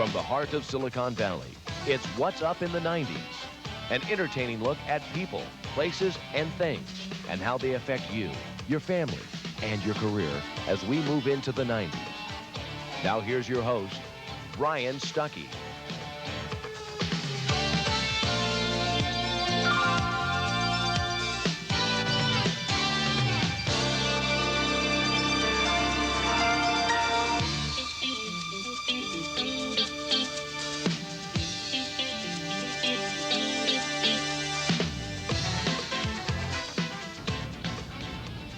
From the heart of Silicon Valley, it's What's Up in the 90s. An entertaining look at people, places, and things, and how they affect you, your family, and your career as we move into the 90s. Now here's your host, Brian Stuckey.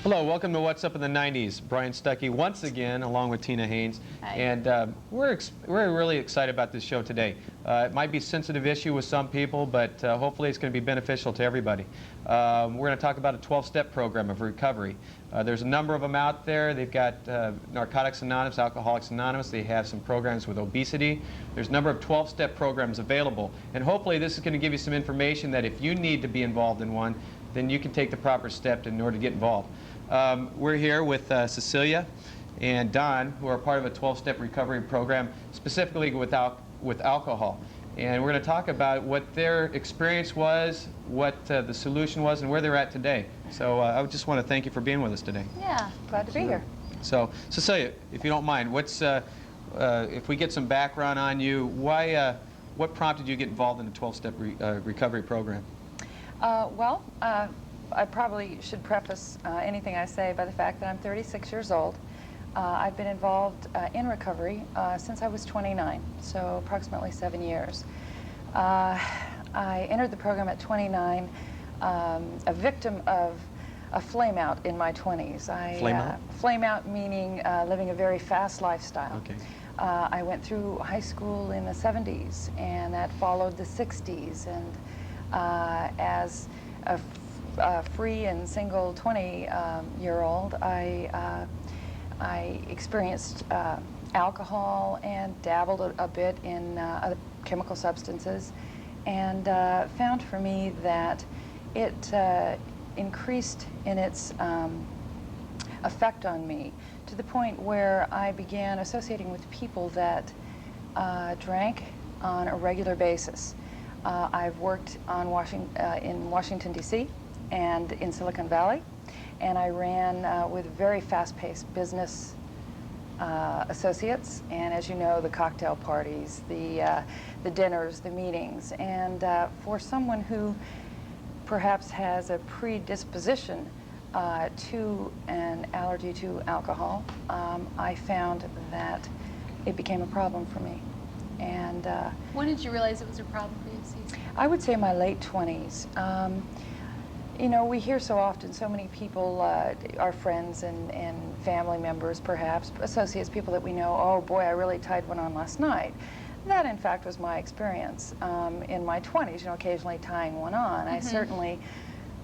Hello, welcome to What's Up in the 90s. Brian Stuckey once again, along with Tina Haynes. Hi. And we're really excited about this show today. It might be a sensitive issue with some people, but hopefully it's going to be beneficial to everybody. We're going to talk about a 12-step program of recovery. There's a number of them out there. They've got Narcotics Anonymous, Alcoholics Anonymous. They have some programs with obesity. There's a number of 12-step programs available. And hopefully this is going to give you some information that if you need to be involved in one, then you can take the proper step in order to get involved. We're here with Cecilia and Don, who are part of a 12-step recovery program, specifically with alcohol. And we're going to talk about what their experience was, what the solution was, and where they're at today. So I just want to thank you for being with us today. Yeah, glad to be here. So, Cecilia, if you don't mind, if we get some background on you, what prompted you to get involved in the 12-step recovery program? I probably should preface anything I say by the fact that I'm 36 years old. I've been involved in recovery since I was 29, so approximately 7 years. I entered the program at 29, a victim of a flame out in my 20s. Flame out? Flame out meaning living a very fast lifestyle. Okay. I went through high school in the 70s, and that followed the 60s, and as a free and single 20-year-old, I experienced alcohol and dabbled a bit in other chemical substances, and found for me that it increased in its effect on me to the point where I began associating with people that drank on a regular basis. I've worked on in Washington, D.C., and in Silicon Valley, and I ran with very fast-paced business associates, and as you know, the cocktail parties, the dinners, the meetings, and for someone who perhaps has a predisposition to an allergy to alcohol, I found that it became a problem for me. And when did you realize it was a problem for you, Cece? I would say my late 20s. You know, we hear so often, so many people, our friends and family members perhaps, associates, people that we know, oh boy, I really tied one on last night. That in fact was my experience in my 20s, you know, occasionally tying one on. I certainly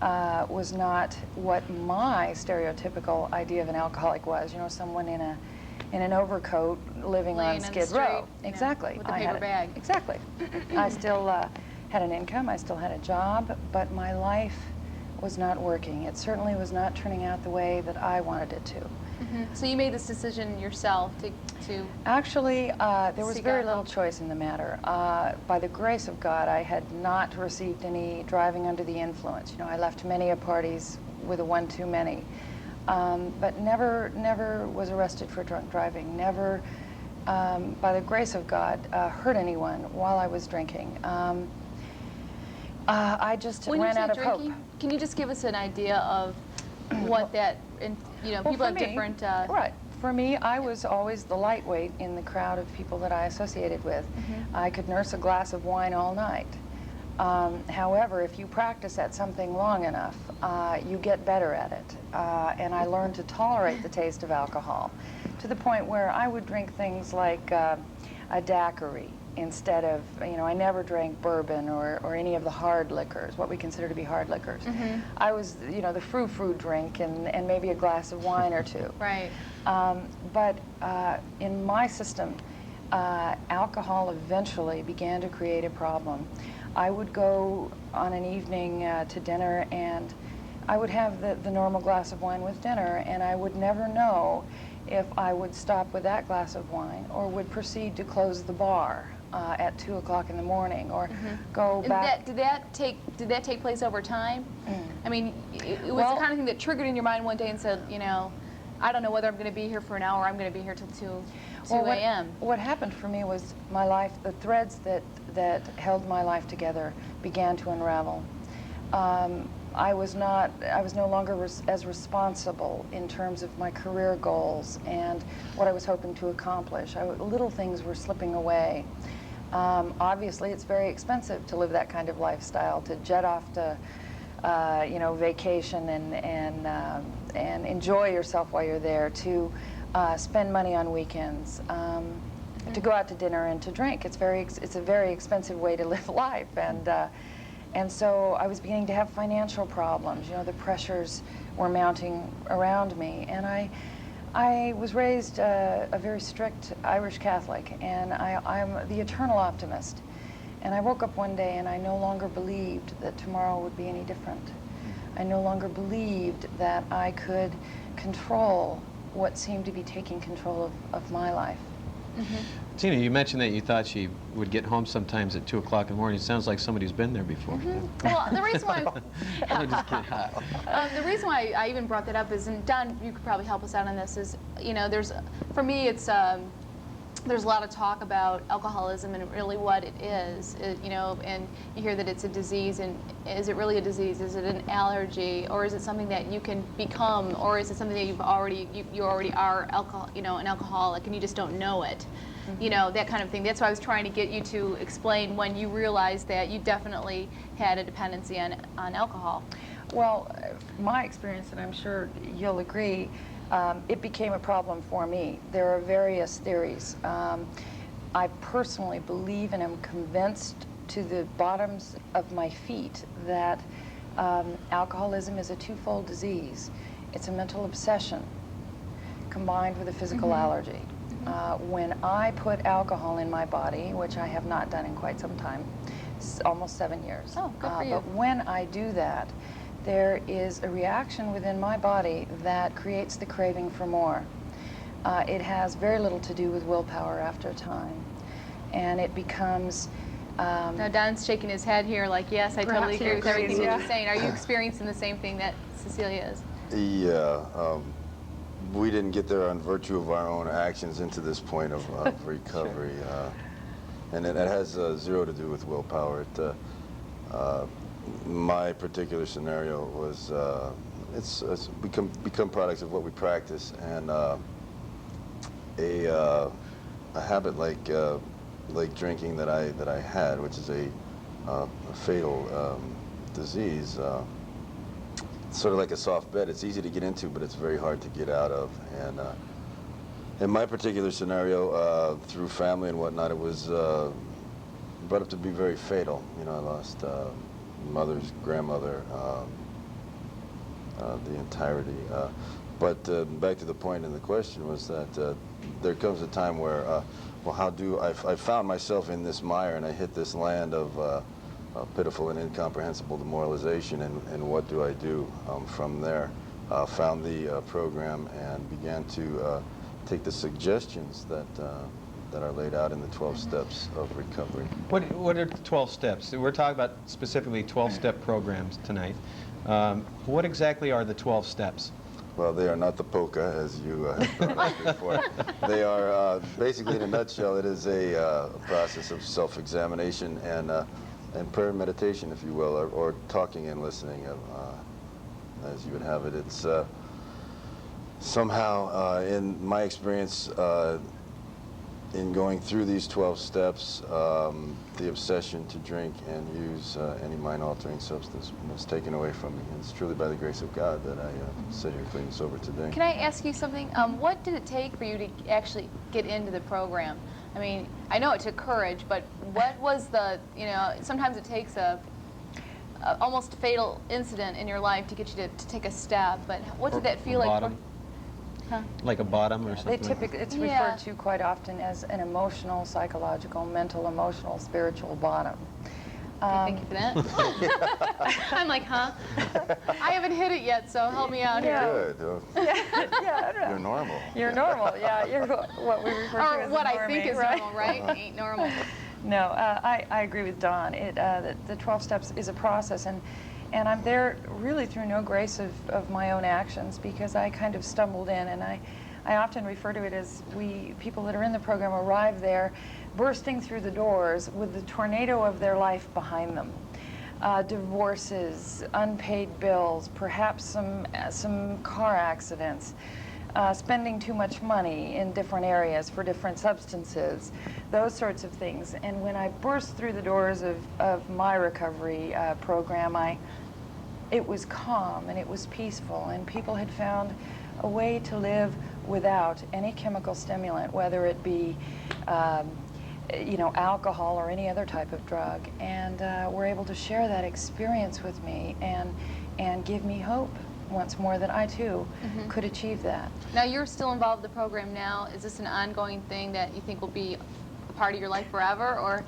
was not what my stereotypical idea of an alcoholic was, you know, someone in an overcoat living on Skid Row. Exactly. With a paper bag. Exactly. I still had an income, I still had a job, but my life was not working. It certainly was not turning out the way that I wanted it to. So you made this decision yourself to Actually, there was very little help. choice in the matter. By the grace of God, I had not received any driving under the influence. You know, I left many parties with a one too many, but never was arrested for drunk driving. Never, by the grace of God, hurt anyone while I was drinking. I just ran out of hope. Can you just give us an idea of what that, you know, people have different... Right. For me, I was always the lightweight in the crowd of people that I associated with. I could nurse a glass of wine all night. However, if you practice at something long enough, you get better at it. And I learned to tolerate the taste of alcohol to the point where I would drink things like a daiquiri instead of, you know, I never drank bourbon or any of the hard liquors, what we consider to be hard liquors. I was, you know, the frou-frou drink and maybe a glass of wine or two. Right. But in my system, alcohol eventually began to create a problem. I would go on an evening to dinner and I would have the normal glass of wine with dinner, and I would never know if I would stop with that glass of wine or would proceed to close the bar at 2 o'clock in the morning, or go And back. did that take place over time? I mean, it was Well, the kind of thing that triggered in your mind one day and said, you know, I don't know whether I'm going to be here for an hour or I'm going to be here till 2 Well, a.m. What happened for me was my life, the threads that held my life together began to unravel. I was no longer as responsible in terms of my career goals and what I was hoping to accomplish. Little things were slipping away. Obviously, it's very expensive to live that kind of lifestyle, to jet off to vacation and enjoy yourself while you're there, to spend money on weekends, to go out to dinner and to drink. It's a very expensive way to live life, and so I was beginning to have financial problems. You know, the pressures were mounting around me, and I was raised a very strict Irish Catholic, and I'm the eternal optimist. And I woke up one day and I no longer believed that tomorrow would be any different. I no longer believed that I could control what seemed to be taking control of my life. Tina, you mentioned that you thought she would get home sometimes at 2 o'clock in the morning. It sounds like somebody's been there before. Well, the reason why I'm just kidding. the reason why I even brought that up is, and Don, you could probably help us out on this, is, you know, for me, it's there's a lot of talk about alcoholism and really what it is, you know, and you hear that it's a disease, and is it really a disease? Is it an allergy, or is it something that you can become, or is it something that you already are an alcoholic and you just don't know it? You know, that kind of thing. That's why I was trying to get you to explain when you realized that you definitely had a dependency on alcohol. Well, my experience, and I'm sure you'll agree, it became a problem for me. There are various theories. I personally believe and am convinced to the bottoms of my feet that alcoholism is a twofold disease. It's a mental obsession combined with a physical allergy. When I put alcohol in my body, which I have not done in quite some time, almost 7 years. Oh, good for you. But when I do that, there is a reaction within my body that creates the craving for more. It has very little to do with willpower after a time. And it becomes... Now, Don's shaking his head here like, yes, I totally agree with everything that yeah. you're saying. Are you experiencing the same thing that Cecilia is? Yeah. We didn't get there on virtue of our own actions into this point of recovery. And it has zero to do with willpower. My particular scenario was, it's become products of what we practice, and a habit like drinking that I had, which is a fatal disease. Sort of like a soft bed. It's easy to get into, but it's very hard to get out of. And in my particular scenario, through family and whatnot, it was brought up to be very fatal. You know, I lost mother's grandmother, the entirety. But back to the point in the question was that there comes a time where, well, how do I found myself in this mire, and I hit this land of pitiful and incomprehensible demoralization, and what do I do from there? Found the program and began to take the suggestions that are laid out in the 12 steps of recovery. What are the 12 steps? We're talking about specifically 12-step programs tonight. What exactly are the 12 steps? Well, they are not the polka, as you have brought up before. They are, basically, in a nutshell, it is a process of self-examination and prayer and meditation, if you will, or talking and listening, as you would have it. It's somehow, in my experience, in going through these 12 steps, the obsession to drink and use any mind-altering substance was taken away from me. And it's truly by the grace of God that I sit here clean and sober today. Can I ask you something? What did it take for you to actually get into the program? I mean, I know it took courage, but what was the, you know, sometimes it takes a almost fatal incident in your life to get you to take a step, but what did that feel like? Bottom. Like a bottom or something? It's referred to quite often as an emotional, psychological, mental, emotional, spiritual bottom. Thank you for that. I'm like, huh? I haven't hit it yet, so help me out here. Good. Yeah, You're normal. You're normal, yeah. You're what we refer to Or as what a I think normie, is right? normal, right? Ain't normal. No, I agree with Don. The 12 steps is a process, and I'm there really through no grace of my own actions, because I kind of stumbled in, and I often refer to it as people that are in the program arrive there bursting through the doors with the tornado of their life behind them. Divorces, unpaid bills, perhaps some car accidents, spending too much money in different areas for different substances, those sorts of things. And when I burst through the doors of my recovery program, it was calm and it was peaceful, and people had found a way to live without any chemical stimulant, whether it be alcohol or any other type of drug, and were able to share that experience with me and give me hope once more that I too could achieve that. Now you're still involved in the program now. Is this an ongoing thing that you think will be a part of your life forever, or?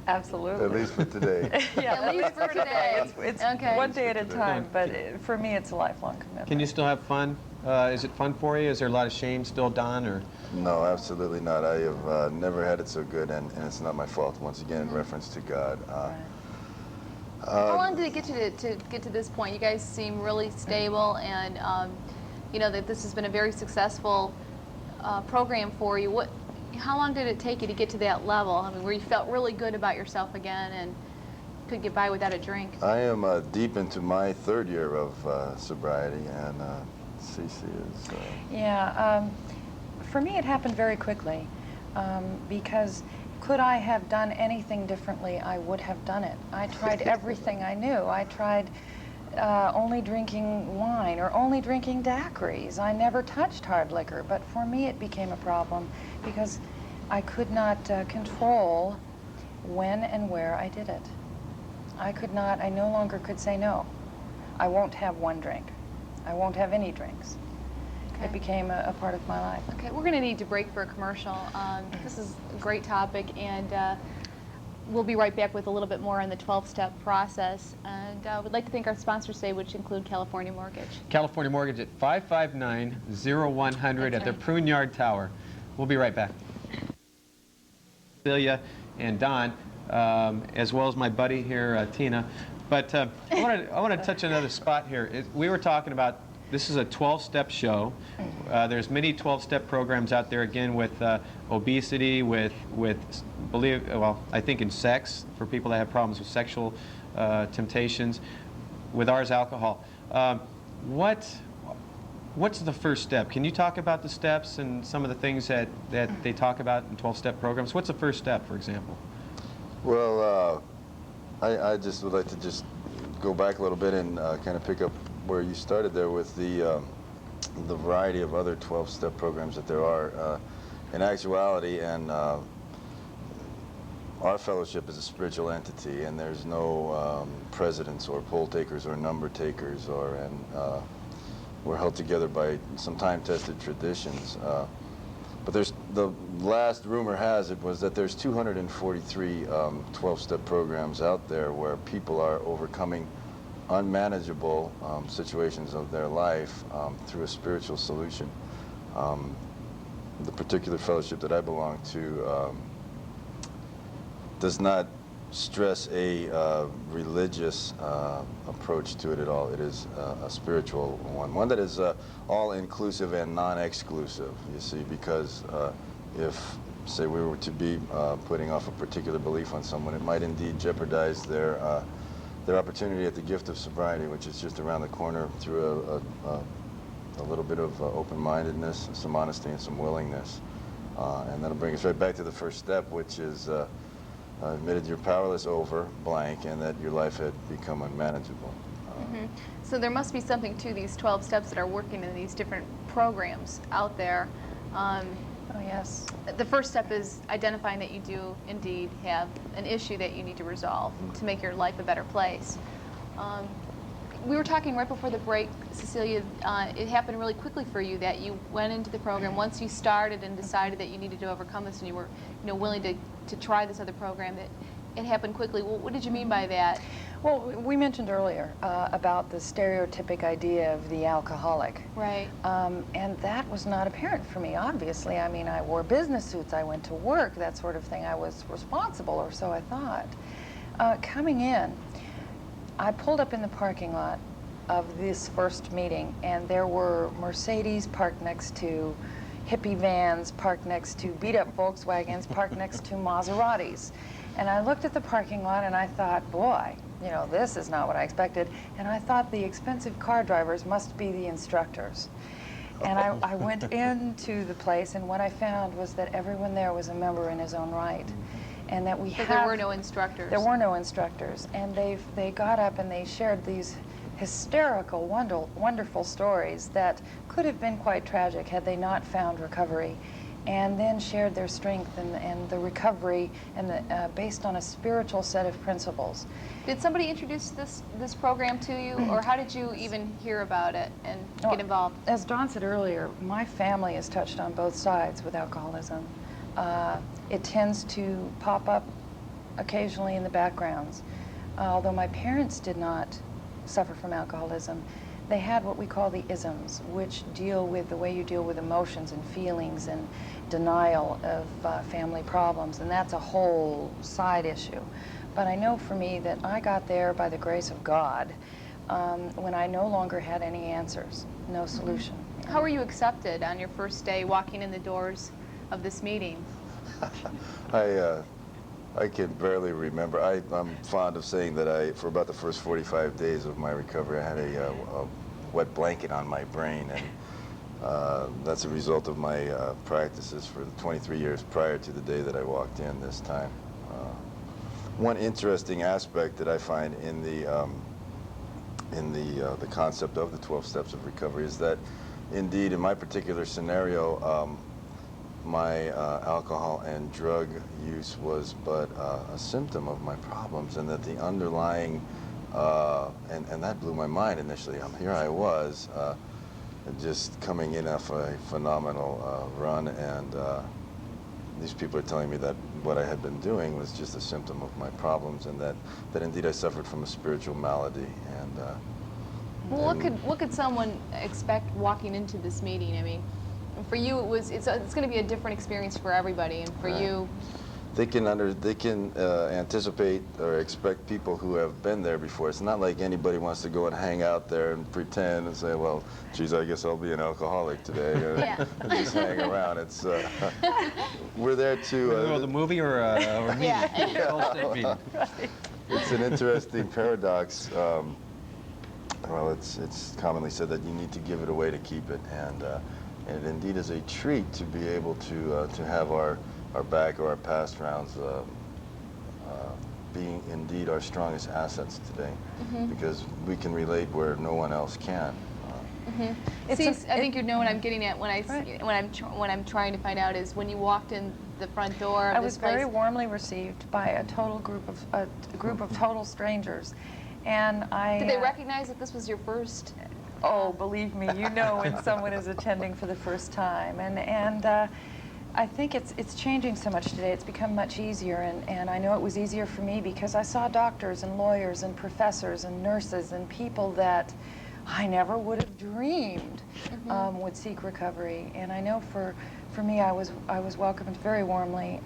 Absolutely. At least for today. Yeah, At least for today. It's Okay. one day at a time, but for me it's a lifelong commitment. Can you still have fun? Is it fun for you? Is there a lot of shame still, Don? Or? No, absolutely not. I have never had it so good, and it's not my fault. Once again, in reference to God. How long did it get you to get to this point? You guys seem really stable, and that this has been a very successful program for you. How long did it take you to get to that level? I mean, where you felt really good about yourself again and could get by without a drink? I am deep into my third year of sobriety, and Cece is... Yeah, for me it happened very quickly, because could I have done anything differently, I would have done it. I tried everything I knew. I tried only drinking wine or only drinking daiquiris. I never touched hard liquor, but for me it became a problem because I could not control when and where I did it. I no longer could say no. I won't have one drink. I won't have any drinks. Okay. It became a part of my life. Okay, we're going to need to break for a commercial. This is a great topic, and we'll be right back with a little bit more on the 12-step process. And we'd like to thank our sponsors today, which include California Mortgage. California Mortgage at 559-0100 at the Prune Yard Tower. We'll be right back. Cecilia and Don, as well as my buddy here, Tina. But I want to touch another spot here. We were talking about, this is a 12-step show. There's many 12-step programs out there, again, with obesity, with I think in sex, for people that have problems with sexual temptations, with ours, alcohol. What's the first step? Can you talk about the steps and some of the things that they talk about in 12-step programs? What's the first step, for example? Well, I just would like to just go back a little bit and kind of pick up where you started there with the variety of other 12-step programs that there are. In actuality, and our fellowship is a spiritual entity, and there's no presidents or poll takers or number takers, and we're held together by some time-tested traditions. But the last rumor has it was that there's 243 12-step programs out there where people are overcoming unmanageable situations of their life through a spiritual solution. The particular fellowship that I belong to does not stress a religious approach to it at all. It is a spiritual one that is all-inclusive and non-exclusive, you see, because if, say, we were to be putting off a particular belief on someone, it might indeed jeopardize their opportunity at the gift of sobriety, which is just around the corner, through a little bit of open-mindedness, some honesty, and some willingness. And that'll bring us right back to the first step, which is admitted you're powerless over blank and that your life had become unmanageable. So there must be something to these 12 steps that are working in these different programs out there. Oh, yes. The first step is identifying that you do indeed have an issue that you need to resolve to make your life a better place. We were talking right before the break, Cecilia, it happened really quickly for you that you went into the program once you started and decided that you needed to overcome this, and you were willing to try this other program, that it happened quickly. Well, what did you mean by that? Well, we mentioned earlier about the stereotypic idea of the alcoholic. Right. And that was not apparent for me, obviously. I mean, I wore business suits, I went to work, that sort of thing. I was responsible, or so I thought. Coming in, I pulled up in the parking lot of this first meeting, and there were Mercedes parked next to hippie vans, parked next to beat-up Volkswagens, parked next to Maseratis. And I looked at the parking lot and I thought, boy, you know, this is not what I expected. And I thought the expensive car drivers must be the instructors. And I went into the place, and what I found was that everyone there was a member in his own right. And that there were no instructors. There were no instructors. And they got up and they shared these hysterical, wonderful stories that could have been quite tragic had they not found recovery, and then shared their strength and the recovery and based on a spiritual set of principles. Did somebody introduce this program to you, or how did you even hear about it and get involved? As Dawn said earlier, my family is touched on both sides with alcoholism. It tends to pop up occasionally in the backgrounds. Although my parents did not suffer from alcoholism, they had what we call the isms, which deal with the way you deal with emotions and feelings and denial of family problems, and that's a whole side issue. But I know for me that I got there by the grace of God when I no longer had any answers, no solution. How were you accepted on your first day walking in the doors of this meeting? I can barely remember. I'm fond of saying that for about the first 45 days of my recovery, I had a wet blanket on my brain, and that's a result of my practices for the 23 years prior to the day that I walked in this time. One interesting aspect that I find in the concept of the 12 steps of recovery is that, indeed, in my particular scenario, my alcohol and drug use was but a symptom of my problems, and that the underlying, and that blew my mind initially. Here I was, just coming in off a phenomenal run, and these people are telling me that what I had been doing was just a symptom of my problems, and that indeed I suffered from a spiritual malady. And well, what could someone expect walking into this meeting? I mean, for you, it's going to be a different experience for everybody, and for you, they can anticipate or expect people who have been there before. It's not like anybody wants to go and hang out there and pretend and say, well, geez, I guess I'll be an alcoholic today, and just hang around. It's we're there to the movie or meeting? Right. It's an interesting paradox. Well, it's commonly said that you need to give it away to keep it, and it indeed is a treat to be able to have our back or our past rounds being indeed our strongest assets today, because we can relate where no one else can. See, I think you know what I'm getting at when I'm trying to find out is when you walked in the front door. I was very warmly received by a group of total strangers, and I. Did they recognize that this was your first? Oh, believe me, you know when someone is attending for the first time, and I think it's changing so much today. It's become much easier, and I know it was easier for me because I saw doctors and lawyers and professors and nurses and people that I never would have dreamed would seek recovery. And I know for me, I was welcomed very warmly.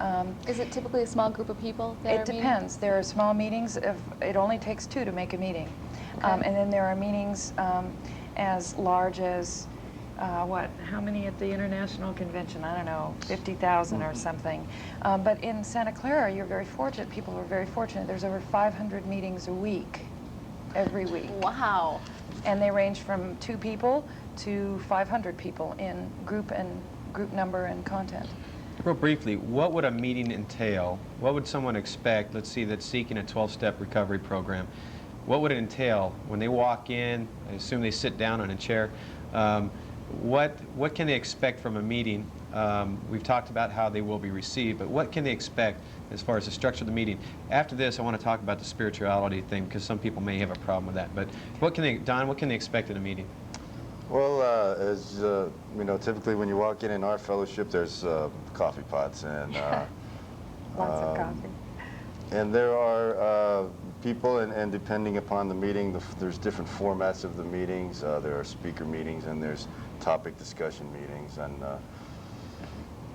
Is it typically a small group of people that It depends. There are small meetings. It only takes 2 to make a meeting. Okay. And then there are meetings as large as, how many at the International Convention? I don't know, 50,000 or something. But in Santa Clara, you're very fortunate. People are very fortunate. There's over 500 meetings a week, every week. Wow. And they range from 2 people to 500 people in group number and content. Real briefly, what would a meeting entail? What would someone expect, let's see, that's seeking a 12-step recovery program? What would it entail when they walk in? I assume they sit down on a chair. What can they expect from a meeting? We've talked about how they will be received, but what can they expect as far as the structure of the meeting? After this, I want to talk about the spirituality thing because some people may have a problem with that. But Don, what can they expect in a meeting? Well, as you know, typically when you walk in our fellowship, there's coffee pots and Lots of coffee. And there are people, and depending upon the meeting, there's different formats of the meetings. There are speaker meetings, and there's topic discussion meetings,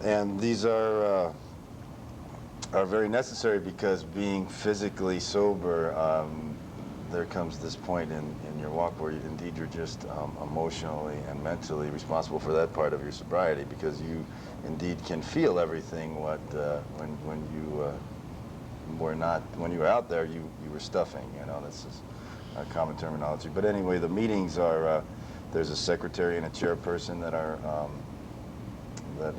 and these are very necessary, because being physically sober, there comes this point in your walk where indeed you're just emotionally and mentally responsible for that part of your sobriety, because you indeed can feel everything when you were out there, you were stuffing, you know. This is a common terminology. But anyway, the meetings are, there's a secretary and a chairperson that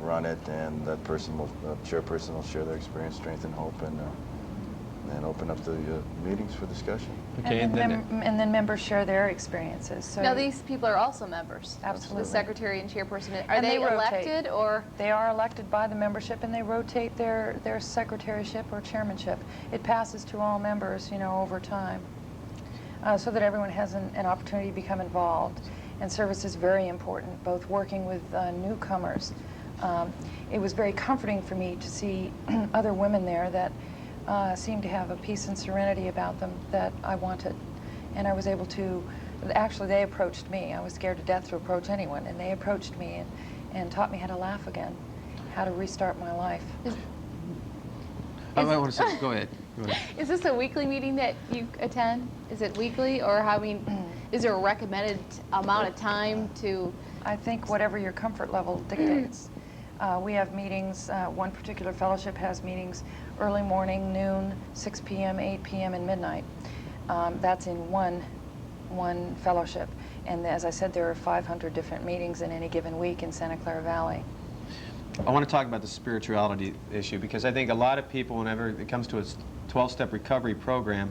run it, and that chairperson will share their experience, strength, and hope, and open up the meetings for discussion. Okay, and then members share their experiences. So Now, these people are also members. Absolutely. The secretary and chairperson. Are And they they rotate. elected, or? They are elected by the membership, and they rotate their secretaryship or chairmanship. It passes to all members, you know, over time, so that everyone has an opportunity to become involved. And service is very important, both working with newcomers. It was very comforting for me to see other women there that seemed to have a peace and serenity about them that I wanted. And I was able to, actually they approached me. I was scared to death to approach anyone, and they approached me and taught me how to laugh again, how to restart my life. I want to say, go ahead. Is this a weekly meeting that you attend? Is it weekly, or is there a recommended amount of time to? I think whatever your comfort level dictates. We have meetings, one particular fellowship has meetings early morning, noon, 6 p.m., 8 p.m., and midnight. That's in one fellowship. And as I said, there are 500 different meetings in any given week in Santa Clara Valley. I want to talk about the spirituality issue, because I think a lot of people, whenever it comes to a 12-step recovery program,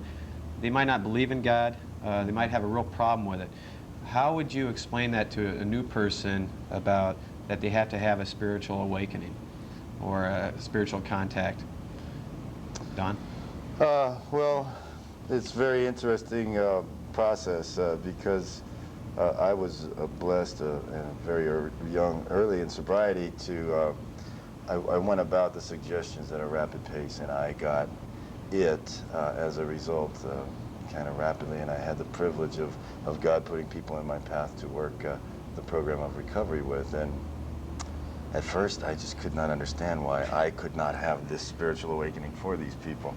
they might not believe in God, they might have a real problem with it. How would you explain that to a new person about that they have to have a spiritual awakening or a spiritual contact? Don? Well, it's a very interesting process, because I was blessed very early in sobriety to, I went about the suggestions at a rapid pace, and I got it as a result kind of rapidly, and I had the privilege of God putting people in my path to work the program of recovery with. And at first, I just could not understand why I could not have this spiritual awakening for these people.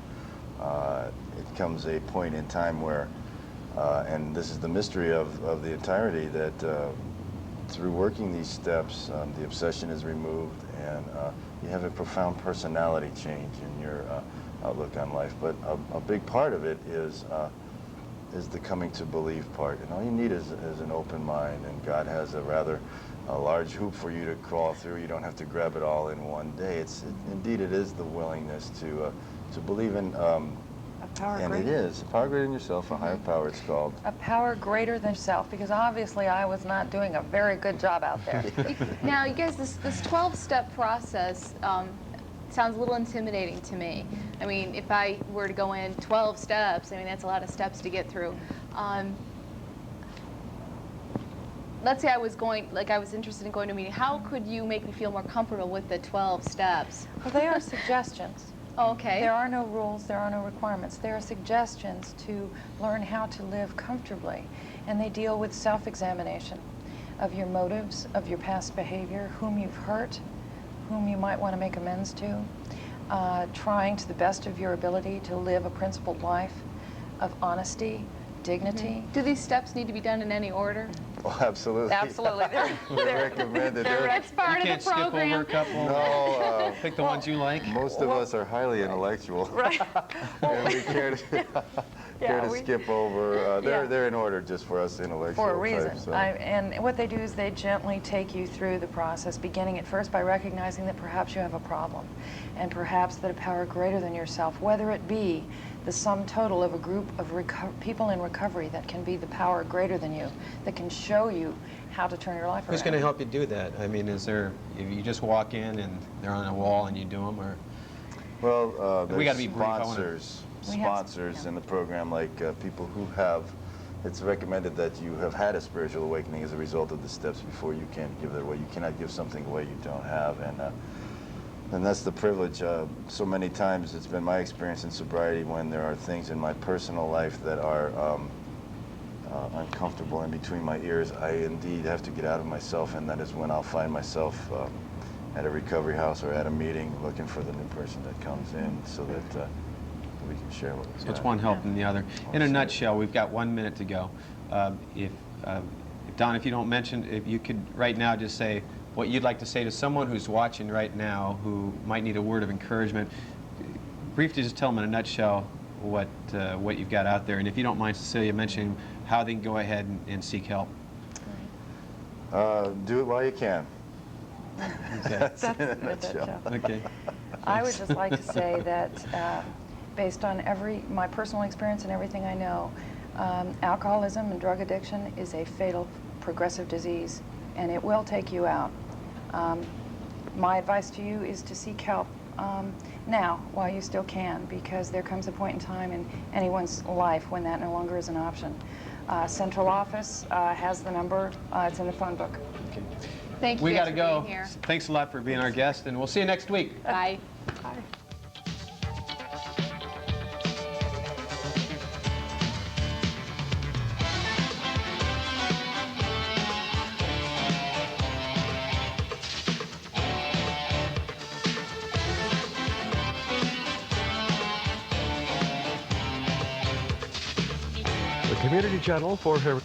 It comes a point in time where, and this is the mystery of the entirety, that through working these steps, the obsession is removed, and you have a profound personality change in your outlook on life. But a big part of it is the coming to believe part. And all you need is an open mind, and God has a large hoop for you to crawl through. You don't have to grab it all in one day. Indeed, it is the willingness to believe in, A power and greater. it is a power greater than yourself, a higher power, it's called. A power greater than yourself, because obviously I was not doing a very good job out there. Now, you guys, this 12-step process sounds a little intimidating to me. I mean, if I were to go in 12 steps, I mean, that's a lot of steps to get through. Let's say I was interested in going to a meeting. How could you make me feel more comfortable with the 12 steps? Well, they are suggestions. Oh, okay. There are no rules, there are no requirements. There are suggestions to learn how to live comfortably, and they deal with self-examination of your motives, of your past behavior, whom you've hurt, whom you might want to make amends to, trying to the best of your ability to live a principled life of honesty, dignity. Do these steps need to be done in any order? Oh, absolutely. Absolutely. They're recommended. That's part You of can't the skip over a program. couple. No, Pick the ones you like. most of us are highly intellectual. Right. And we care to, skip over. They're in order just for us intellectual For a reason. types, so. And what they do is they gently take you through the process, beginning at first by recognizing that perhaps you have a problem, and perhaps that a power greater than yourself, whether it be the sum total of a group of people in recovery that can be the power greater than you, that can show you how to turn your life around. Who's going to help you do that? I mean, is there, if you just walk in and they're on a wall and you do them, or? Well, We gotta there's be brief. I wanna- sponsors in the program, like people who have, it's recommended that you have had a spiritual awakening as a result of the steps before you can give it away. You cannot give something away you don't have. And And that's the privilege. So many times it's been my experience in sobriety when there are things in my personal life that are uncomfortable in between my ears, I indeed have to get out of myself, and that is when I'll find myself at a recovery house or at a meeting looking for the new person that comes in so that we can share what was It's one helping the other. In a nutshell, we've got 1 minute to go. If Don, if you don't mention, if you could right now just say what you'd like to say to someone who's watching right now who might need a word of encouragement, briefly just tell them in a nutshell what you've got out there. And if you don't mind, Cecilia, mentioning how they can go ahead and seek help. Do it while you can. Okay. That's a good nutshell. Okay. I would just like to say that based on my personal experience and everything I know, alcoholism and drug addiction is a fatal progressive disease, and it will take you out. My advice to you is to seek help now while you still can, because there comes a point in time in anyone's life when that no longer is an option. Central office has the number. It's in the phone book. Okay. Thank you We guys got to for go. being here. Thanks a lot for being our guest, and we'll see you next week. Bye. Bye. The Community Channel for her.